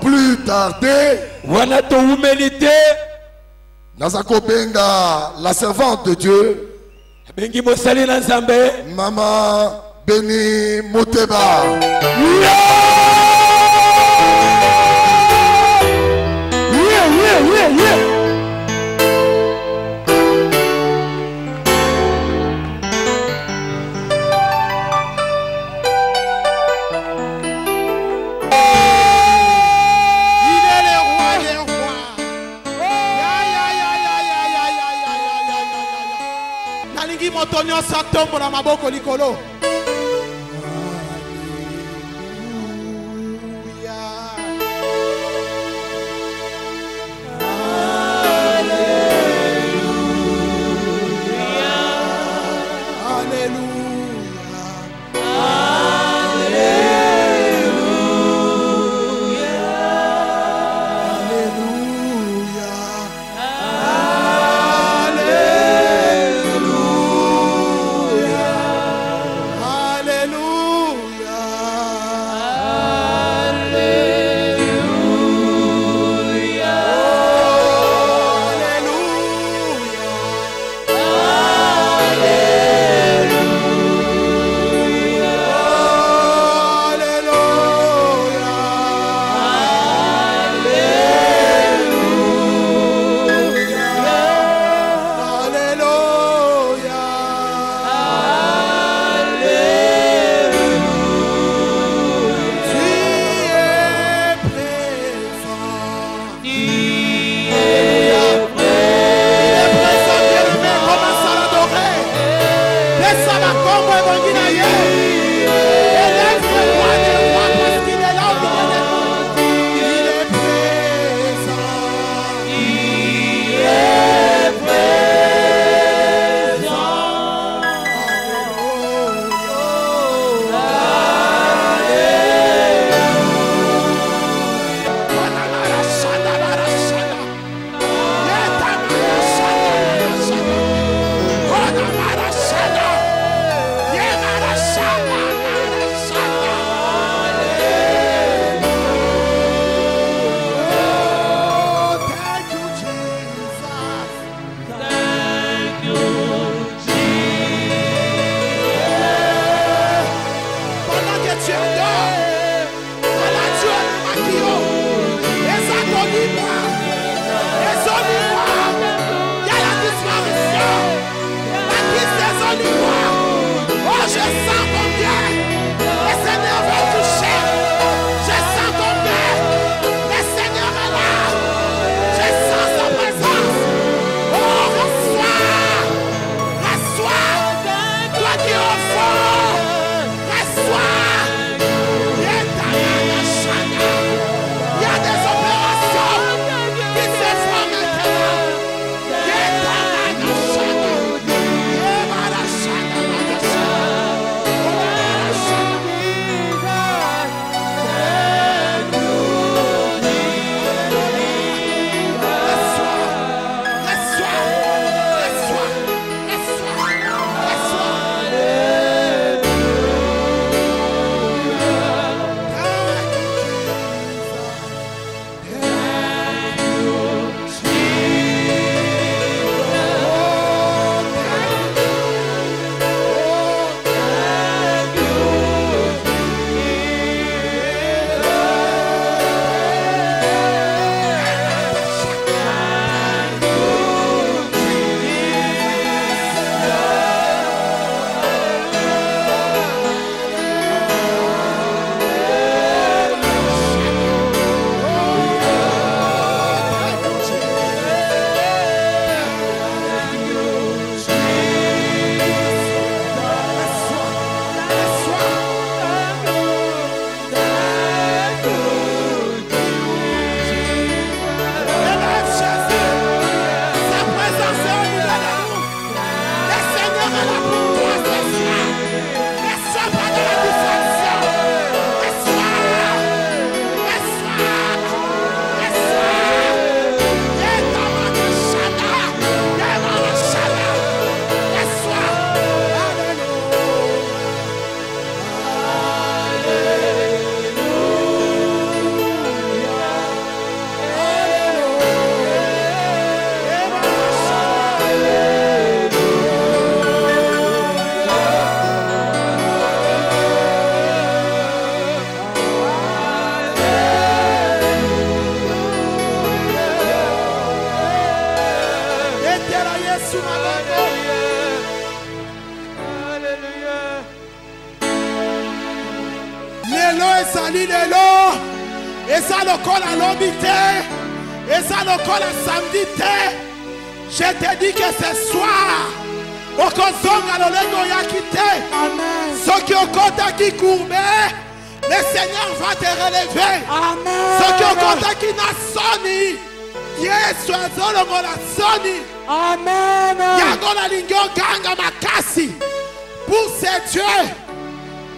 plus tarder, Nazako Benga, la servante de Dieu, Maman Béni Moteba. Motonyo satombo na maboko likolo. ezali lelo eza lokola lobi te eza lokola samedi te. Je te dis que ce soir okozonga lolenge oyaki te. Soki okotaki courbé, le Seigneur va te relever. Soki okotaki na soni, Yesu azolongola soni. Yango nalingi oganga makasi pour ce Dieu.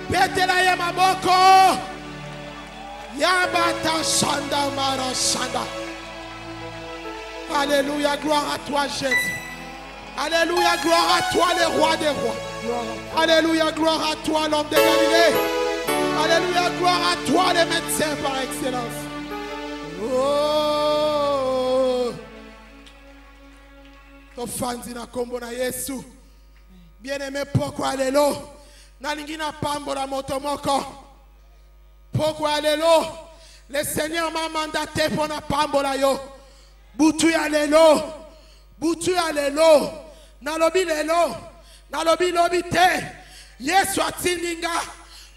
Betela ye maboko. Yabata shanda mara shanda. Alléluia, gloire à toi Jésus. Alléluia, gloire à toi le roi des rois. Alléluia, gloire à toi l'homme de Galilée. Alléluia, gloire à toi le médecin par excellence. Oh. Tofanzi na kombo na Yesu. Bien-aimé, pourquoi lelo? Nalingi na pambo la motomoko. Pourquoi lelo? Le Seigneur m'a mandaté pour na pambo la yo. Butu ya lelo. Butu ya lelo. Nalobi lelo. Nalobi lobi te. Yesu atindinga.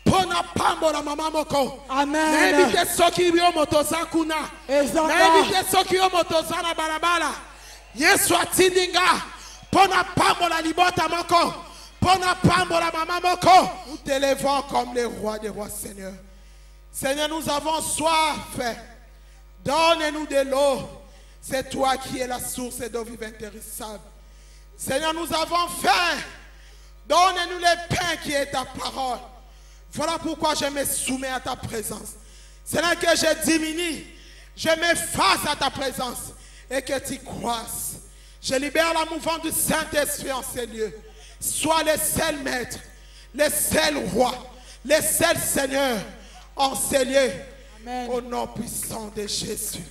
Pona pambo la mama moko. Amen. Naebite soki yo motoza kuna. Naebite soki yo motoza na barabara. Yesu atindinga. Pona pambo la libota moko. Pona pambo la mama moko. Nous t'élevons comme les rois des rois, Seigneur. Seigneur, nous avons soif. Donne-nous de l'eau. C'est toi qui es la source d'eau vive intéressable. Seigneur, nous avons faim. Donne-nous le pain qui est ta parole. Voilà pourquoi je me soumets à ta présence. Seigneur, que je diminue. Je m'efface à ta présence. Et que tu croisses. Je libère la mouvance du Saint-Esprit en ces lieux. Sois le seul maître, le seul roi, le seul Seigneur en ces lieux. Amen. Au nom puissant de Jésus.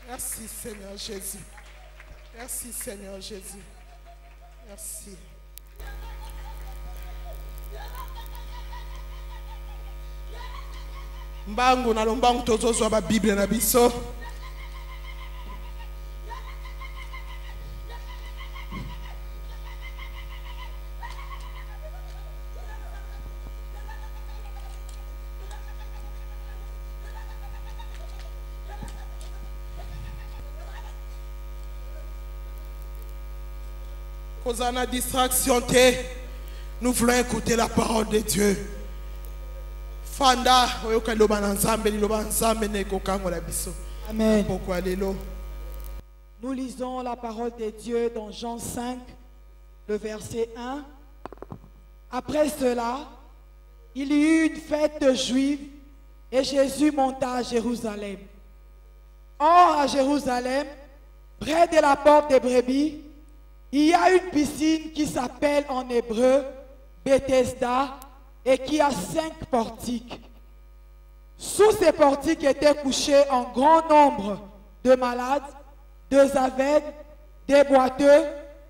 Merci Seigneur Jésus. Merci Seigneur Jésus. Merci. Mbangu na lombangu tozozwa ba Bible na biso. Osana distraction te. Nous voulons écouter la parole de Dieu. Fanda oyoka loba na nzambe liloba nzambe neko kango la biso. Amen. Pourquoi lelo? Nous lisons la parole de Dieu dans Jean 5, le verset 1. Après cela, il y eut une fête juive et Jésus monta à Jérusalem. Or, à Jérusalem, près de la porte des brebis, il y a une piscine qui s'appelle en hébreu Bethesda et qui a 5 portiques. Sous ces portiques étaient couchés un grand nombre de malades, des aveugles, des boiteux,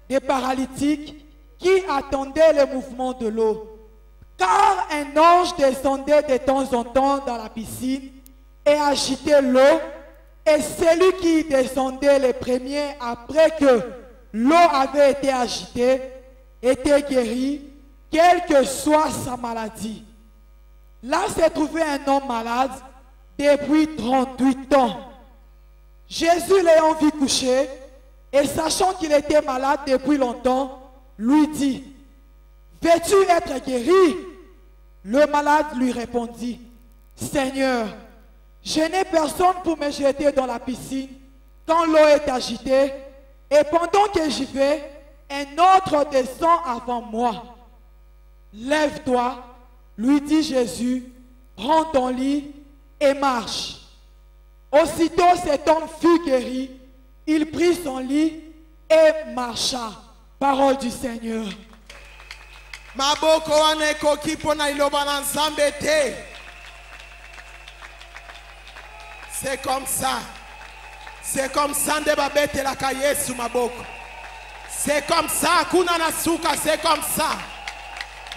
des paralytiques qui attendaient le mouvement de l'eau. Car un ange descendait de temps en temps dans la piscine et agitait l'eau, et celui qui descendait le premier après que l'eau avait été agitée était guéri, quelle que soit sa maladie. Là se trouvait un homme malade depuis 38 ans. Jésus l'ayant vu coucher et sachant qu'il était malade depuis longtemps, lui dit: veux-tu être guéri? Le malade lui répondit: Seigneur, je n'ai personne pour me jeter dans la piscine quand l'eau est agitée, et pendant que j'y vais, un autre descend avant moi. Lève-toi, lui dit Jésus, prends ton lit et marche. Aussitôt cet homme fut guéri, il prit son lit et marcha. Parole du Seigneur. Maboko wane koki pona iloba na nzambe te. C'est comme ça. C'est comme ça nde babete la ka Yesu maboko. C'est comme ça kuna na suka, c'est comme ça.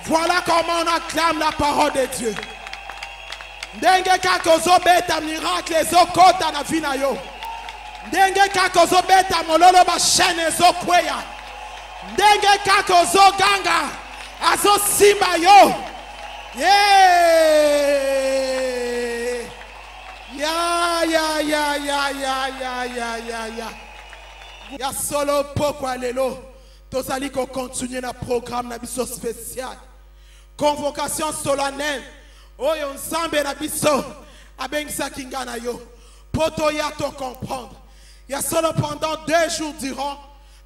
Voilà comment on acclame la parole de Dieu. Ndenge kaka ozobeta miracle ezokota na vie na yo. Ndenge kaka ozobeta mololo ba chaîne ezokweya. Ndenge kaka ozoganga azosimba yo. Yeah! Ya, ya, ya, ya, ya, ya, ya, ya, ya. Ya solo pourquoi lelo. Tozali ko continuer na programme na biso spécial. Convocation solennelle. Oyo nzambe na biso abengisa kingana yo. Poto ya to comprendre. Ya solo pendant 2 jours durant.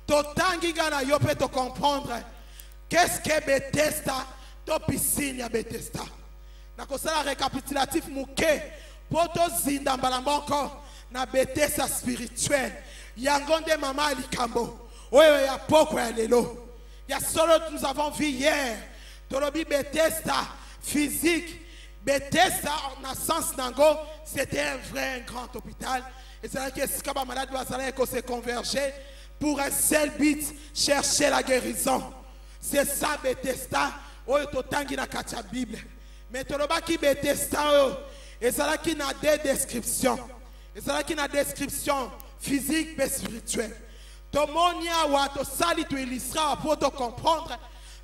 To tangingana yo peut te comprendre. Qu'est-ce que Bethesda? To piscine ya Bethesda. Na kosala récapitulatif muke. Poto zinda mbalamboko na Bethesda spirituel. Yangonde mama likambo. Oyo ya poko ya lelo. Ya solo nous avons vu hier. Tolobi Bethesda physique. Bethesda en sens nango, c'était un vrai grand hôpital. Et c'est là que si comme malade doit se converger pour un seul but, chercher la guérison. C'est ça Bethesda. Oyo totangi na kacha Bible. Mais toloba ki Bethesda et c'est là qu'il y a des descriptions. Et c'est là qu'il y a des descriptions physiques et spirituelles. Tomonia wa to sali to illustra pour te comprendre.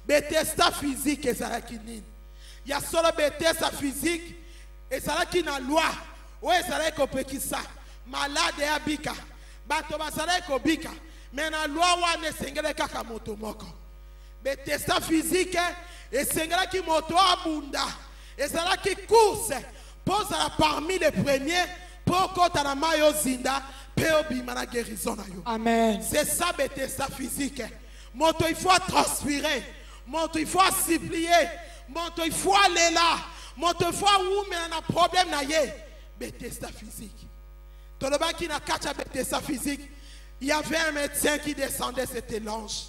Bethesda physique et c'est là qu'il y a. Il y a solo Bethesda physique et c'est là qu'il y a loi. Ouais, c'est là qu'on peut qui ça. Malade et abika. Bato basala ko bika. Mais na loi wa ne sengele kaka moto moko. Bethesda physique et sengela ki moto abunda. Et c'est là qui course. Pose parmi les premiers pour que tu mayo zinda la guérison. Amen. C'est ça Bethesda physique. Monto il faut transpirer. Monto il faut supplier. Monto il faut aller là. Monto il faut où mais on a problème na yé. Bethesda physique. Dans le bas qui n'a qu'à Bethesda physique, il y avait un médecin qui descendait, c'était l'ange.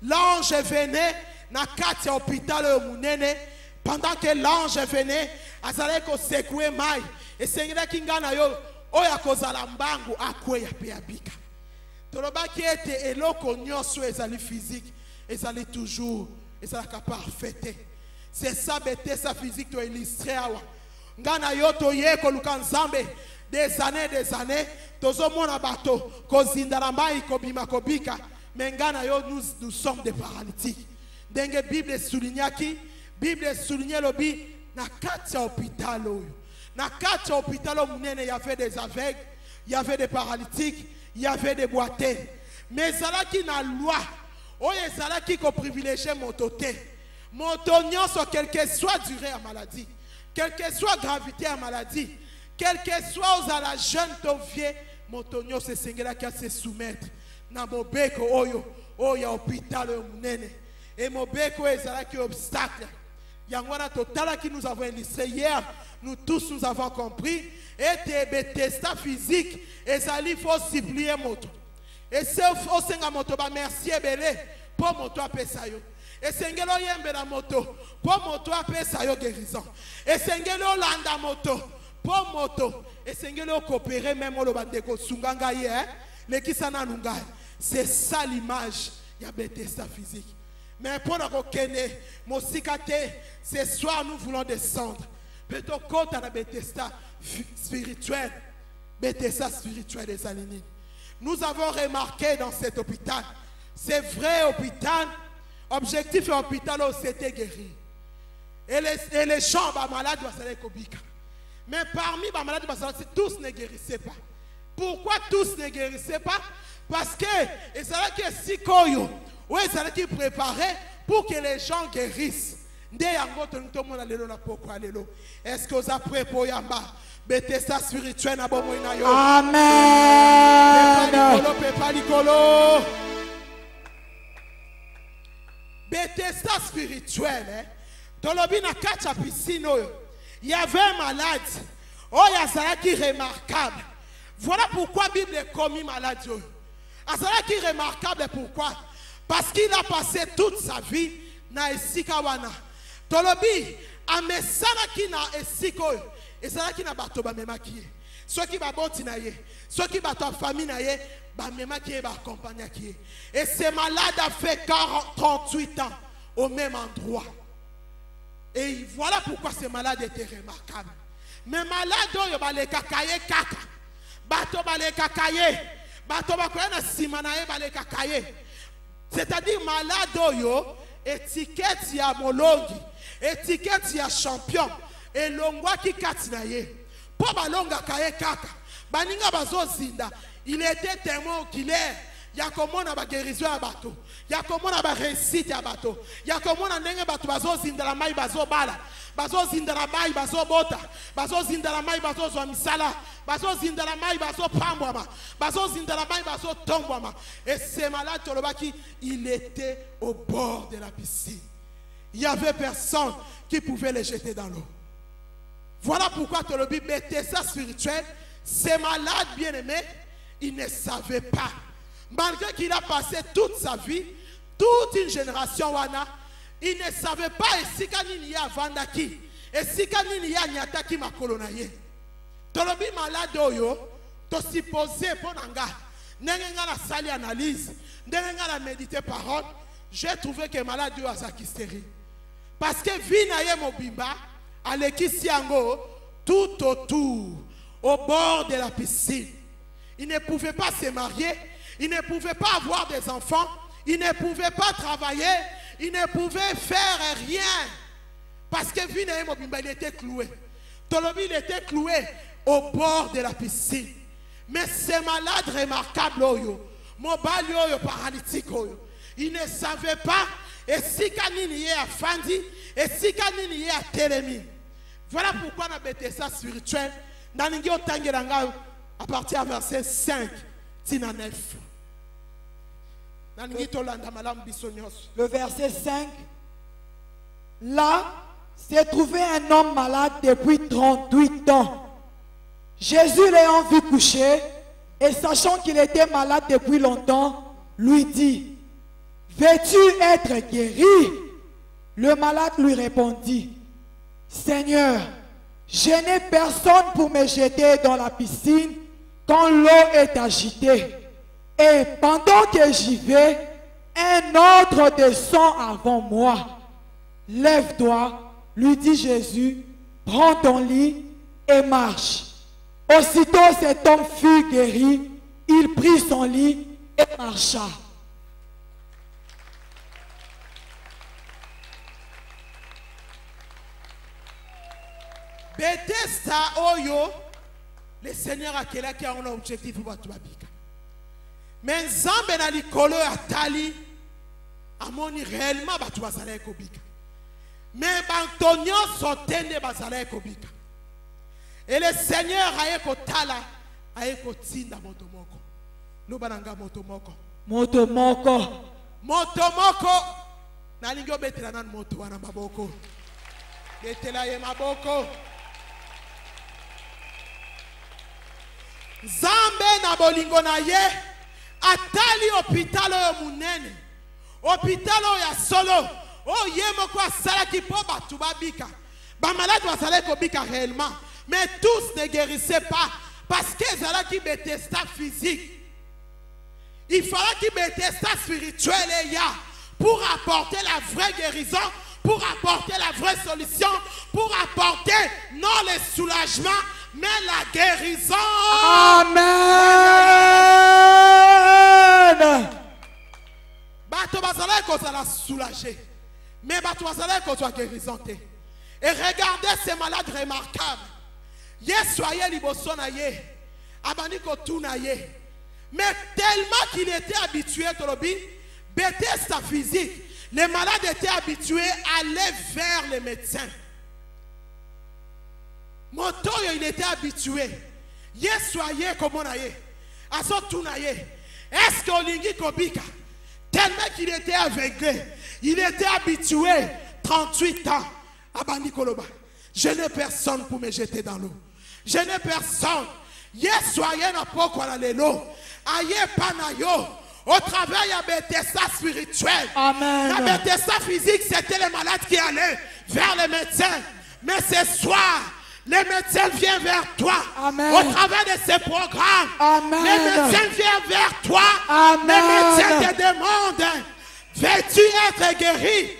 L'ange venait na katia hôpital munene. Pendant que l'ange venait, azale ko sekwe mai, et sengela kingana yo, oya kozala mbangu akwe ya pe abika. Toloba ki ete eloko nyonso ezali physique, ezali toujours, ezala ka parfaite. C'est ça Bethesda physique to illustrer awa. Ngana yo to ye ko luka nzambe des années, tozo mona bato ko zindala mai ko bima ko bika, mais ngana yo nous sommes des paralytiques. Denge Bible soulignaki Bible souligne lobi na katia hôpital oyo. Na katia hôpital munene il y avait des aveugles, il y avait des paralytiques, il y avait des boiteux. Mais zalaki na loi. Oye zalaki ko privilégier mototé. Motonyon so quel que soit durée à maladie, quelle que soit gravité à maladie, quel que soit aux à la jeune to vieux, motonyon se sengela ki se soumettre na mobeko oyo, oya hôpital munene. Et mobeko ezalaki obstacle. Yangwana totala qui nous avons illustré hier, nous tous nous avons compris. Et Bethesda physique, et ça il faut supplier moto. Et c'est au senga moto ba merci ebele pour moto apesayo. Et sengelo yembe la moto pour moto apesayo guérison. Et sengelo landa moto pour moto. Et sengelo coopérer même au bandeko sunganga hier, le kisana nunga. C'est ça l'image ya Bethesda physique. Mais pour la reconnaître, mon cicaté, ce soir nous voulons descendre. Plutôt contre la Bethesda spirituelle. Bethesda spirituelle des alignés. Nous avons remarqué dans cet hôpital, c'est vrai hôpital, objectif hôpital où c'était guéri. Et les gens malades doivent aller kobika. Mais parmi les malades, tous ne guérissaient pas. Pourquoi tous ne guérissaient pas? Parce que, et c'est là que si koyo, oui, c'est là qui préparait pour que les gens guérissent. Est-ce que vous êtes prêts pour Yamba? Bethesda spirituel na bomo ina yo. Amen. Bethesda spirituel, tolobi na kacha piscine oyo. Il y avait un malade. Oh, il y a ça qui est remarquable. Voilà pourquoi la Bible est commis malade. Ça qui est remarquable pourquoi? Parce qu'il a passé toute sa vie na esikawana. Tolobi amesana ki na esiko et ça qui na bato ba mema ki. Ceux qui ba boti na ye, ceux qui ba ta famille na ye, ba mema ki ba accompagner ki. Et ce malade a fait 38 ans au même endroit. Et voilà pourquoi ce malade était remarquable. Mais malade yo ba le kakaye kaka. Bato ba le kakaye. Bato ba ko na simana ye ba le kakaye. C'est-à-dire malade oyo étiquette ya molongi, étiquette ya champion, et longwa ki katinaye. Po balonga kaye kaka, baninga bazo zinda, il était tellement oculaire. Ya komona ba guérison ya bato, ya komona ba réussite ya bato, ya komona ndenge bato bazo zinda la mai bazo bala, bazo zinda la mai bazo bota, bazo zinda la mai bazo zwa misala, bazo zinda la mai bazo pambwama, bazo zinda la mai bazo tombwama. Et ce malade tolobaki, il était au bord de la piscine. Il y avait personne qui pouvait le jeter dans l'eau. Voilà pourquoi tolobi mettait ça spirituel. Ces malades bien-aimés, il ne savait pas. Malgré qu'il a passé toute sa vie, toute une génération wana, il ne savait pas si kanini ya vandaki, et si kanini ya nyataki makolonaye. Tolobi malade oyo, to supposé ponanga, nengenga la sali analyse, nengenga la méditer parole, j'ai trouvé que malade oyo azakisteri. Parce que vinaye mobimba, alekisiango, tout autour, au bord de la piscine. Il ne pouvait pas se marier. Il ne pouvait pas avoir des enfants, il ne pouvait pas travailler, il ne pouvait faire rien. Parce que il était cloué. Tolobi, il était cloué au bord de la piscine. Mais ces malades remarquables, mobile, paralytique, il ne savait pas, et si kanini a fandi, et si kanini a télémi. Voilà pourquoi on a bêté ça spirituel. Dans à partir du verset 5. Le verset 5. Là, s'est trouvé un homme malade depuis 38 ans. Jésus l'ayant vu coucher, et sachant qu'il était malade depuis longtemps, lui dit, veux-tu être guéri? Le malade lui répondit, Seigneur, je n'ai personne pour me jeter dans la piscine quand l'eau est agitée. Et pendant que j'y vais, un autre descend avant moi. Lève-toi, lui dit Jésus, prends ton lit et marche. Aussitôt cet homme fut guéri, il prit son lit et marcha. Bethesda oyo, le Seigneur a quel qui a un objectif pour toi. Mais Nzambe na likolo atali amoni réellement batu bazala ekobika. Mais Antonio sotende bazala ekobika. Et le Seigneur a ekotala a ekotinda motomoko. Lobananga motomoko. Motomoko. Motomoko na lingo betela nan moto wana maboko. Betela ye maboko. Nzambe na bolingo na ye atali hôpital oyo munene, hôpital oyo ya solo, oyo ye moko asalaki po batu babika. Ba malade bazalaki kobika réellement, mais tous ne guérissaient pas parce que ezalaki Bethesda physique. Il fallait que Bethesda spirituel y a pour apporter la vraie guérison, pour apporter la vraie solution, pour apporter non le soulagement, mais la guérison. Amen. Bato bazala kozala soulagé, mais bato bazala kozwa guérison te. Et regardez ces malades remarquables. Yesu aye liboso na ye, abandi kotuna ye. Mais tellement qu'il était habitué, Tolobi, Bethesda physique, les malades étaient habitués à aller vers les médecins. Motoyo, il était habitué. Yesu aye komonaye, aso tunaye. Est-ce que Olingi Kobika, tellement qu'il était aveuglé, il était habitué, 38 ans, abandi koloba. Je n'ai personne pour me jeter dans l'eau. Je n'ai personne. Yesu aye na poko la lelo. Aye panayo. Au travail à Bethesda spirituel. Amen. La Bethesda physique, c'était les malades qui allaient vers les médecins. Mais ce soir, les médecins viennent vers toi. Amen. Au travers de ces programmes. Amen. Les médecins viennent vers toi. Amen. Les médecins te demandent, veux-tu être guéri?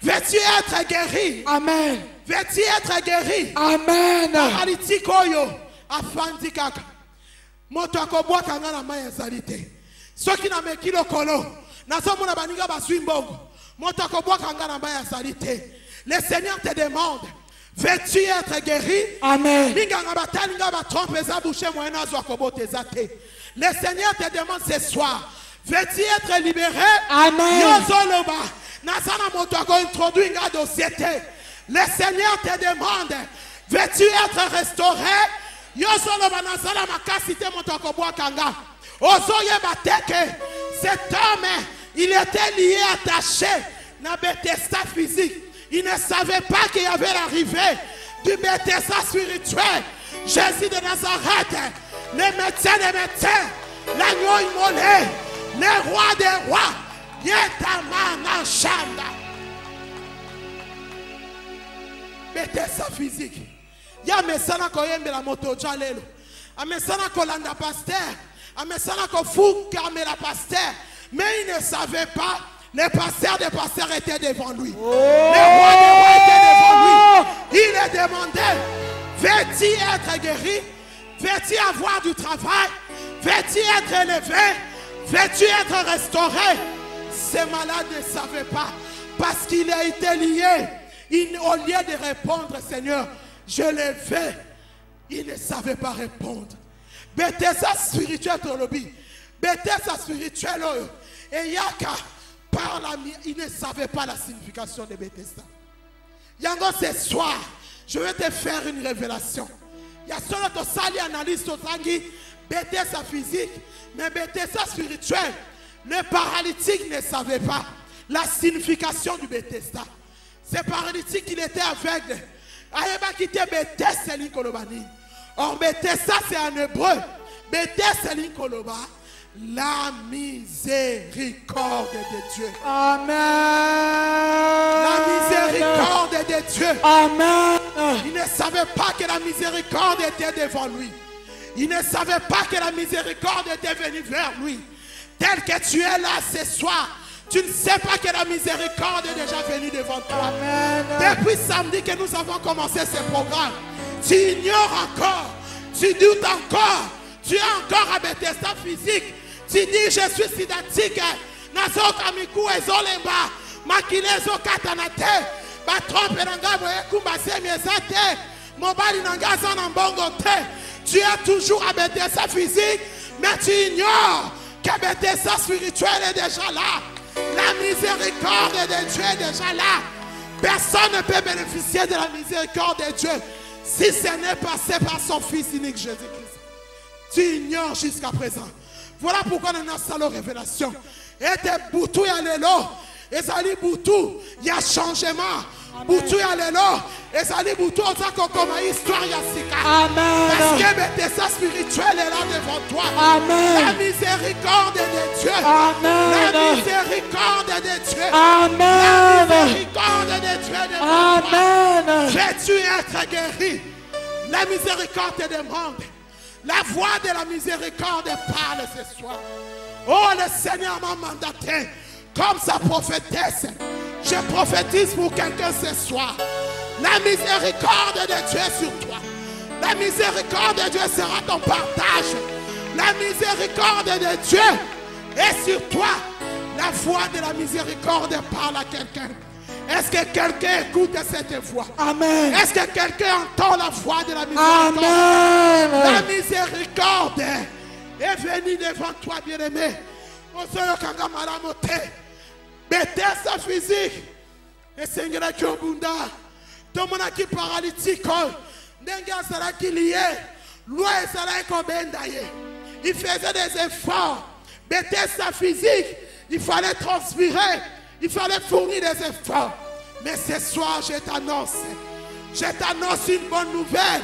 Veux-tu être guéri? Amen. Veux-tu être guéri? Amen. Paralytique oyo afandi kaka. Moto akobwaka nga na mai ezali te. Soki na meki lokolo nazomona baninga bazwi mbongo Le Seigneur te demande, veux-tu être guéri? Amen. Le Seigneur te demande ce soir, veux-tu être libéré? Amen. Le Seigneur te demande, veux-tu être restauré? Cet homme, il était lié, attaché à Bethesda physique. Il ne savait pas qu'il y avait l'arrivée du Bethesda spirituel. Jésus de Nazareth, les médecins des médecins, l'agneau immolé, les rois des rois, Yetamana Shanda. Bethesda physique. Ya mesana koyembe la moto jalelo. Amesana kolanda pasteur. Amesana kofuka me la pasteur. Mais il ne savait pas. Les pasteurs des pasteurs étaient devant lui. Oh. Les rois des rois étaient devant lui. Il est demandé, veux-tu être guéri? Veux-tu avoir du travail? Veux-tu être élevé? Veux-tu être restauré? Ces malades ne savaient pas. Parce qu'il a été lié. Au lieu de répondre, Seigneur, je le veux, il ne savait pas répondre. Bethesda spirituel dans le but. Bethesda spirituel, et Yaka, par la il ne savait pas la signification de Bethesda. Yango, ce soir, je vais te faire une révélation. Il y a seulement ton sali analyse ton tangi, Bethesda physique, mais Bethesda spirituel. Le paralytique ne savait pas la signification du Bethesda. Ce paralytique, il était aveugle. Or, Bethesda, c'est en hébreu. Bethesda, la miséricorde de Dieu. Amen. La miséricorde de Dieu. Amen. Il ne savait pas que la miséricorde était devant lui. Il ne savait pas que la miséricorde était venue vers lui. Tel que tu es là ce soir, tu ne sais pas que la miséricorde est déjà venue devant toi. Amen. Depuis samedi que nous avons commencé ce programme, tu ignores encore, tu doutes encore, tu es encore à Bethesda physique. Tu dis, je suis sidatique, nazo kamiku ezolemba, makilezo katanate, batrompe nanga boyekumba semiezate, mobali nanga zanambongo te. Tu es toujours à Bethesda physique, mais tu ignores que Bethesda spirituel est déjà là. La miséricorde de Dieu est déjà là. Personne ne peut bénéficier de la miséricorde de Dieu si ce n'est passé par son Fils unique Jésus-Christ. Tu ignores jusqu'à présent. Voilà pourquoi nous avons la révélation. Et tes boutous et l'élo. Et ça dit boutou, il y a changement. Boutou et l'élo. Et ça dit boutou, on sait comme histoire yassika. Amen. Parce que Bethesda spirituel est là devant toi. Amen. La miséricorde de Dieu. Amen. La miséricorde de Dieu. Amen. La miséricorde de Dieu devant Amen. toi. Veux-tu être guéri? La miséricorde te demande. La voix de la miséricorde parle ce soir. Oh, le Seigneur m'a mandaté comme sa prophétesse. Je prophétise pour quelqu'un ce soir. La miséricorde de Dieu est sur toi. La miséricorde de Dieu sera ton partage. La miséricorde de Dieu est sur toi. La voix de la miséricorde parle à quelqu'un. Est-ce que quelqu'un écoute cette voix? Amen. Est-ce que quelqu'un entend la voix de la miséricorde? Amen. La miséricorde est venue devant toi, bien-aimé. Bethesda physique. Et Seigneur qui est bunda. Tout le monde qui est paralytique. Nenga sera qui lié. Loi sera comme bendaye. Il faisait des efforts. Bethesda physique. Il fallait transpirer. Il fallait fournir des efforts. Mais ce soir, je t'annonce une bonne nouvelle.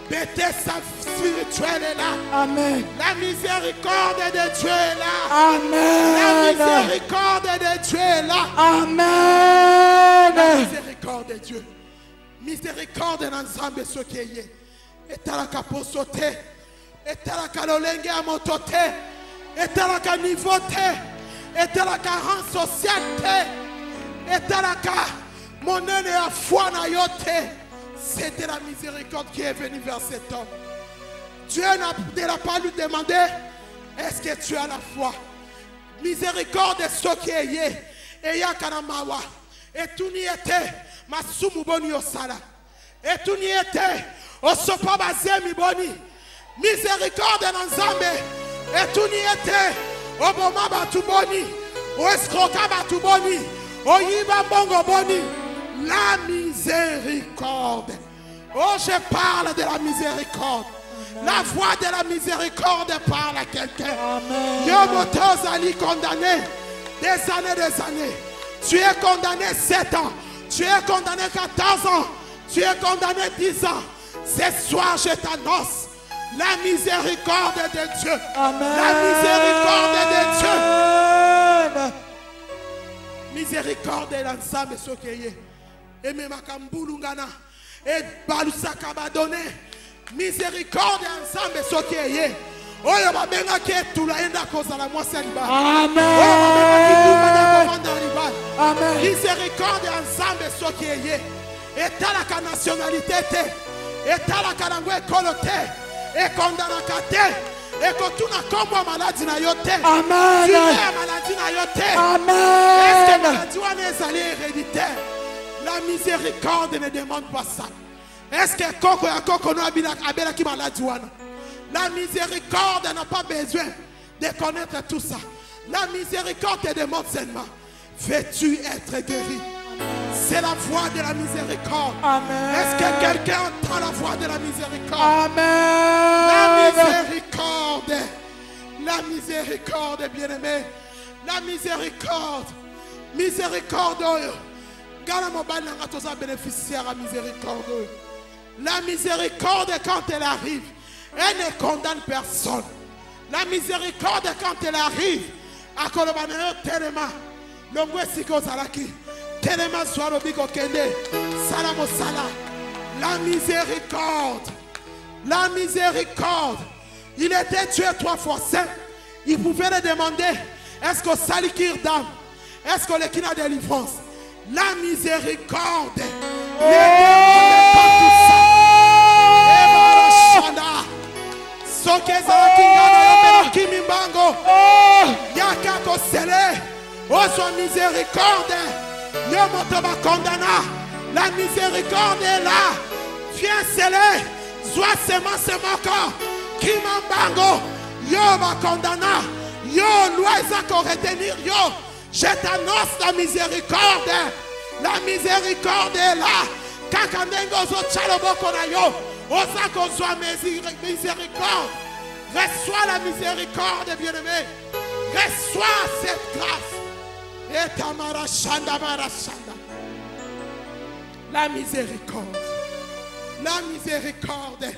Bethesda spirituel est là. Amen. La miséricorde de Dieu est là. Amen. La miséricorde de Dieu est là. Amen. La miséricorde de Dieu. Miséricorde d'ensemble ce qui est. Et t'as la caposoté. Et t'as la calolenge à mototé. Et t'as la canivoté. Et t'as la rang sociale. Et t'as la monnaie à foi na yote. C'était la miséricorde qui est venue vers cet homme. Dieu ne l'a pas lui demandé, est-ce que tu as la foi? Miséricorde de ce qui est. eyaka na mawa etuni ete masumu boni osala etuni ete osopa bazemi boni miséricorde na nzambe etuni ete oboma batu boni oescroka batu boni oyiba mbongo boni. La miséricorde. Oh, je parle de la miséricorde. La voix de la miséricorde parle à quelqu'un. Yomotos Ali condamné des années. Tu es condamné 7 ans. Tu es condamné 14 ans. Tu es condamné 10 ans. Ce soir, je t'annonce la miséricorde de Dieu. Amen. La miséricorde de Dieu. Miséricorde est l'ensemble ce qui est. Et même Kambulungana et Balusaka Badone. Miséricorde est ensemble ce qui est. Oh, il va bien que tout la haine à cause de la moitié de la Amen. Miséricorde est ensemble ce qui est. Et t'as la nationalité, et t'as la canangoué coloté, et condamnacate, et que tu n'as comme maladie na yote. Amen. Tu es maladie na yote. Amen. Est-ce que maladie est allée héréditaire? La miséricorde ne demande pas ça. Est-ce que Koko ya Koko no abela ki maladie wana? La miséricorde n'a pas besoin de connaître tout ça. La miséricorde te demande seulement, veux-tu être guéri? C'est la voix de la miséricorde. Amen. Est-ce que quelqu'un entend la voix de la miséricorde? Amen. La miséricorde. La miséricorde, bien-aimé. La miséricorde. Miséricorde. Gana mobile n'a pas bénéficiaire à miséricorde. La miséricorde, quand elle arrive, elle ne condamne personne. La miséricorde, quand elle arrive, à Kolobane, tellement, l'ongwe siko zalaki, tellement soit biko kende, salamo sala. La miséricorde, la miséricorde. Il était tué 3 fois 5. Il pouvait le demander, est-ce que salikir d'âme, est-ce que le kina délivrance? La miséricorde. Ne demandez pas tout ça. Yaka sele, soit miséricorde. Yomotoba condamna. La miséricorde est là. Viens sceller. Soit seulement ce moko. Kimambango. Yo va condamna. Yo loisako retenir yo. Je t'annonce la miséricorde. La miséricorde est là. Kakandengo zo chaloboko na yo. Osako soit miséricorde. Reçois la miséricorde, bien-aimé. Reçois cette grâce. Et tamara shanda mara shanda. La miséricorde. La miséricorde.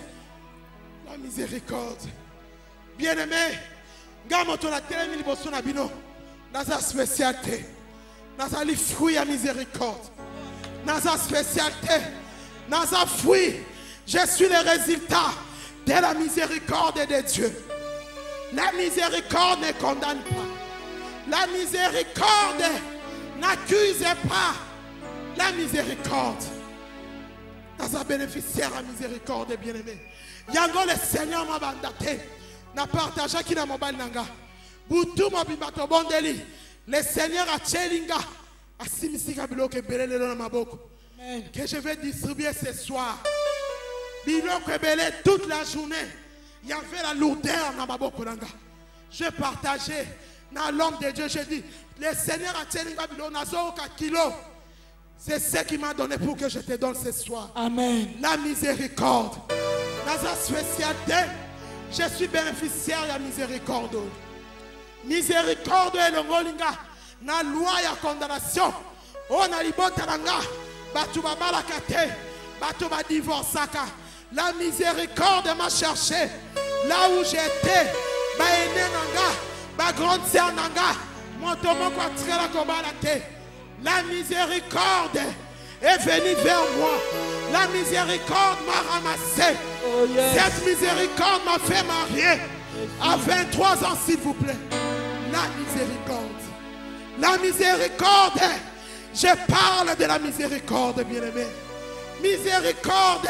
La miséricorde. Bien-aimé. Gamoto la télé miliboso na bino. Naza spécialité. Naza li fruit à miséricorde. Naza spécialité. Naza fruit. Je suis le résultat de la miséricorde de Dieu. La miséricorde ne condamne pas. La miséricorde n'accuse pas. La miséricorde. Naza bénéficiaire à miséricorde, bien-aimé. Yango le Seigneur m'a mandaté. N'a partagé qui n'a mobile nanga. Boutou mabibato bondeli. Le Seigneur a tchelinga. Asimisika biloke belele na maboko. Que je vais distribuer ce soir. Biloko belé toute la journée. Il y avait la lourdeur dans maboko nanga. Je partageais dans l'homme de Dieu. Je dis, le Seigneur a tchelinga biloko nazoka kilo. C'est ce qui m'a donné pour que je te donne ce soir. Amen. La miséricorde. Dans sa spécialité, je suis bénéficiaire de la miséricorde. Miséricorde est le ngolinga. Na loi ya condamnation. On a libota nanga. Batu babalaka te. Batu ba divorcaka. La miséricorde m'a cherché. Là où j'étais. Ba ene nanga. Ba grande sœur nanga. Montomo kwa trela kobala te. La miséricorde est venue vers moi. La miséricorde m'a ramassé. Oh, yes. Cette miséricorde m'a fait marier à 23 ans, s'il vous plaît. La miséricorde. La miséricorde. Je parle de la miséricorde, bien-aimé. Miséricorde.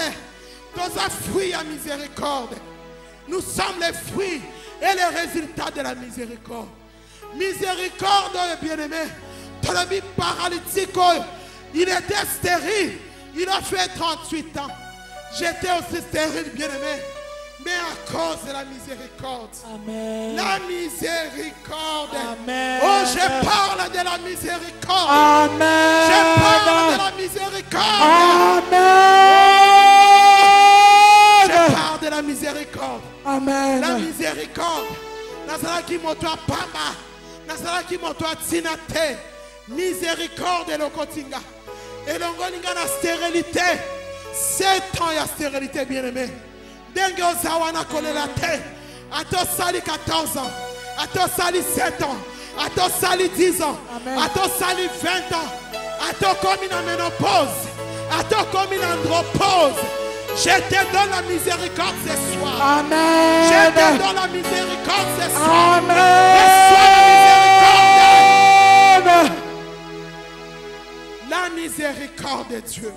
Dans un fruit à miséricorde. Nous sommes les fruits et les résultats de la miséricorde. Miséricorde, bien-aimé. ami paralytique, il était stérile. Il a fait 38 ans. J'étais aussi stérile, bien-aimé. Mais à cause de la miséricorde. Amen. La miséricorde. Amen. Oh, je parle de la miséricorde. Amen. Je parle de la miséricorde. Amen. Je parle de la miséricorde. Amen. La miséricorde. Nazala qui motoa pamba. Nazala qui motoa tinate. Miséricorde et le kotinga. Et l'ongolinga la stérilité. 7 ans il y a stérilité, bien-aimé. Dengue ozawana kolela te. Ato sali 14 ans. Ato sali 7 ans. Ato sali 10 ans. Amen. Ato sali 20 ans. Ato comme une ménopause. Ato comme une andropause. Je te donne la miséricorde ce soir. Amen. Je te donne la miséricorde ce soir. Amen. Reçois la miséricorde. La miséricorde de Dieu.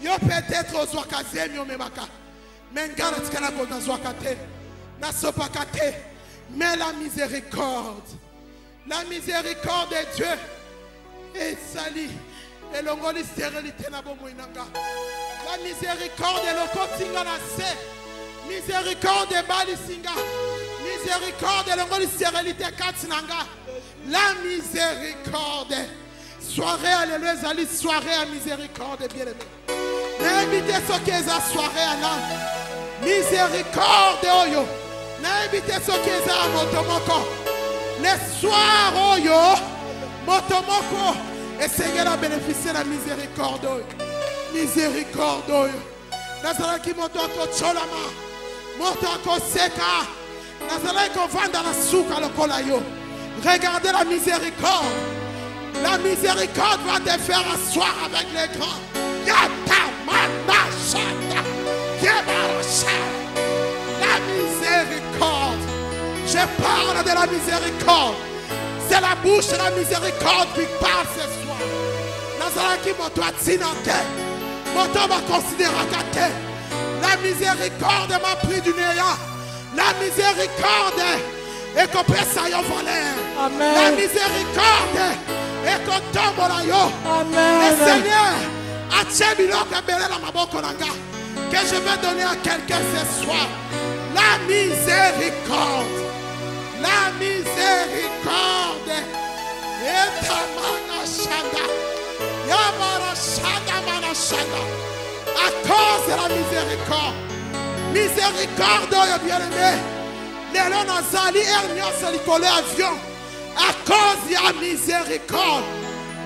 Yo peut-être aux ouakazem yo memaka. Mengana tikana ko na ouakate. Na sopakate. Mais la miséricorde. La miséricorde de Dieu. Et sali. Et l'ongoli stérilité na bomo inanga. La miséricorde de l'okotinga na se. Miséricorde de balisinga. Miséricorde de l'ongoli stérilité katinanga. La miséricorde. Soirée, alléluia, zali, soirée à miséricorde, bien-aimé. N'invitez ce qui est à soirée à là. Miséricorde, oyo. N'invitez ce qui est à motomoko. Les soirs, oyo. Motomoko. Essayez de bénéficier de la miséricorde, oyo. Miséricorde, oyo. Nazala qui motoko cholama. Motoko seka. Nazala qui vanda la souka le kolayo. Regardez la miséricorde. La miséricorde va te faire asseoir avec les grands. La miséricorde. Je parle de la miséricorde. C'est la bouche de la miséricorde qui parle ce soir. Nazaraki moto atinante. Moto va considérer kate. La miséricorde m'a pris du néant. La miséricorde est qu'on peut s'ailleurs voler. Amen. La miséricorde et qu'on tombe là yo. Amen. Le Seigneur a que je vais donner à quelqu'un ce soir. La miséricorde. La miséricorde. Et ta manachanda. Yamara shanda manachanda. À cause de la miséricorde. Miséricorde, bien-aimé. Les gens nazali ernios likole avion. À cause de la miséricorde.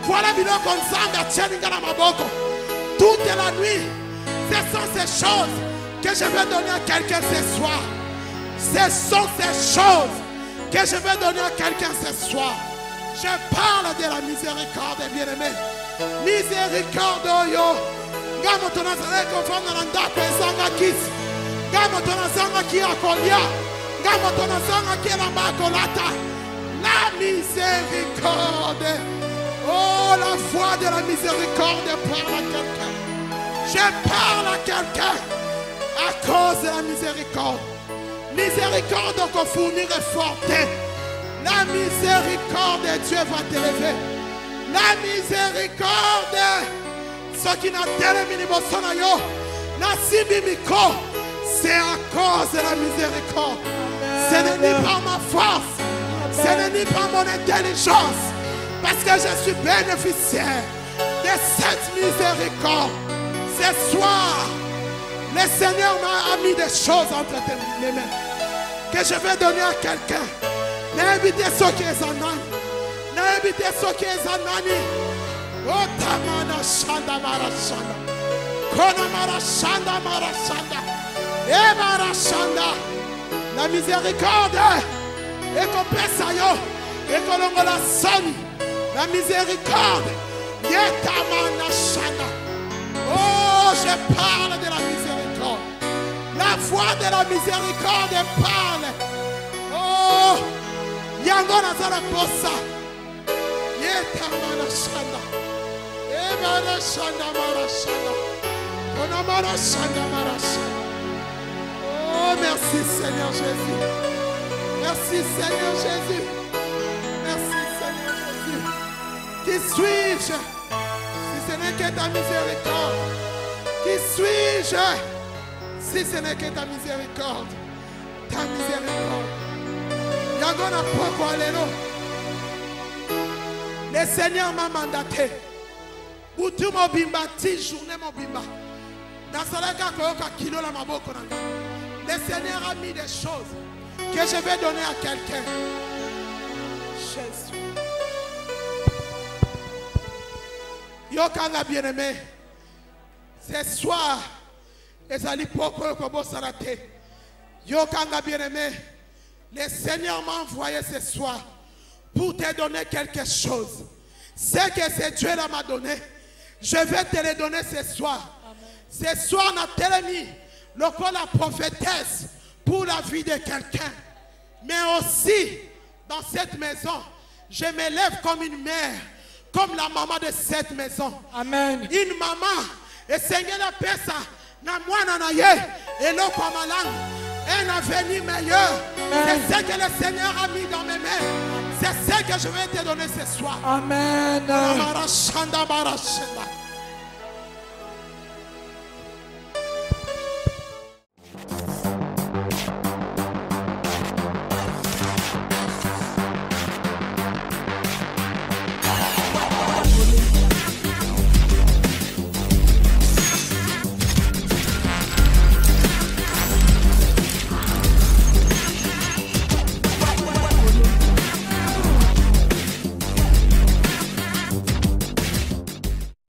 Voilà biloko nzambe atieninga na maboko. Toute la nuit, ce sont ces choses que je vais donner à quelqu'un ce soir. Ce sont ces choses que je vais donner à quelqu'un ce soir. Je parle de la miséricorde, bien-aimé. Miséricorde, yo. Gamo tonazale kofana na ndako ezanga kisi. Gamo tonazanga ki akolia. Gamo tonazanga ki na makolata. La miséricorde. Oh, la foi de la miséricorde parle à quelqu'un. Je parle à quelqu'un à cause de la miséricorde. Miséricorde qu'on fournit est forte. La miséricorde de Dieu va t'élever. La miséricorde. Ce qui n'a terminé mon son ayo. C'est à cause de la miséricorde. Ce n'est ni par ma force. Ce n'est ni par mon intelligence. Parce que je suis bénéficiaire de cette miséricorde. Ce soir, le Seigneur m'a mis des choses entre mes mains que je vais donner à quelqu'un. N'invitez ceux qui est en âme. N'invitez ceux qui est en âme. Oh, tamana shanda marashanda. Kona marashanda marashanda. Et marashanda. La miséricorde est qu'on pèse à yo. Et qu'on la sonne. La miséricorde. Yetamana shanda. Oh, je parle de la miséricorde. La voix de la miséricorde parle. Oh, yango nazala posa. Yetamana shanda. Emana shanda mara shanda. Konamara shanda mara shanda. Oh, merci Seigneur Jésus. Merci Seigneur Jésus. Merci Seigneur Jésus. Qui suis-je si ce n'est que ta miséricorde? Qui suis-je si ce n'est que ta miséricorde? Ta miséricorde. Yagona poko alelo. Le Seigneur m'a mandaté. Boutou mobimba, 10 journées mobimba. Dans salaka koyoka kilo la maboko nanga. Le Seigneur a mis des choses que je vais donner à quelqu'un. Jésus. Yokanga bien-aimé. Ce soir, ezali poko kobo sarate. Yokanga bien-aimé. Le Seigneur m'a envoyé ce soir pour te donner quelque chose. Ce que ce Dieu m'a donné, je vais te le donner ce soir. Amen. Ce soir, on a tellement le col la prophétesse pour la vie de quelqu'un. Mais aussi, dans cette maison, je me lève comme une mère, comme la maman de cette maison. Amen. Une maman, et Seigneur la paix ça, na moi nanaye, et l'eau comme un avenir meilleur. C'est ce que le Seigneur a mis dans mes mains. C'est ce que je vais te donner ce soir. Amen.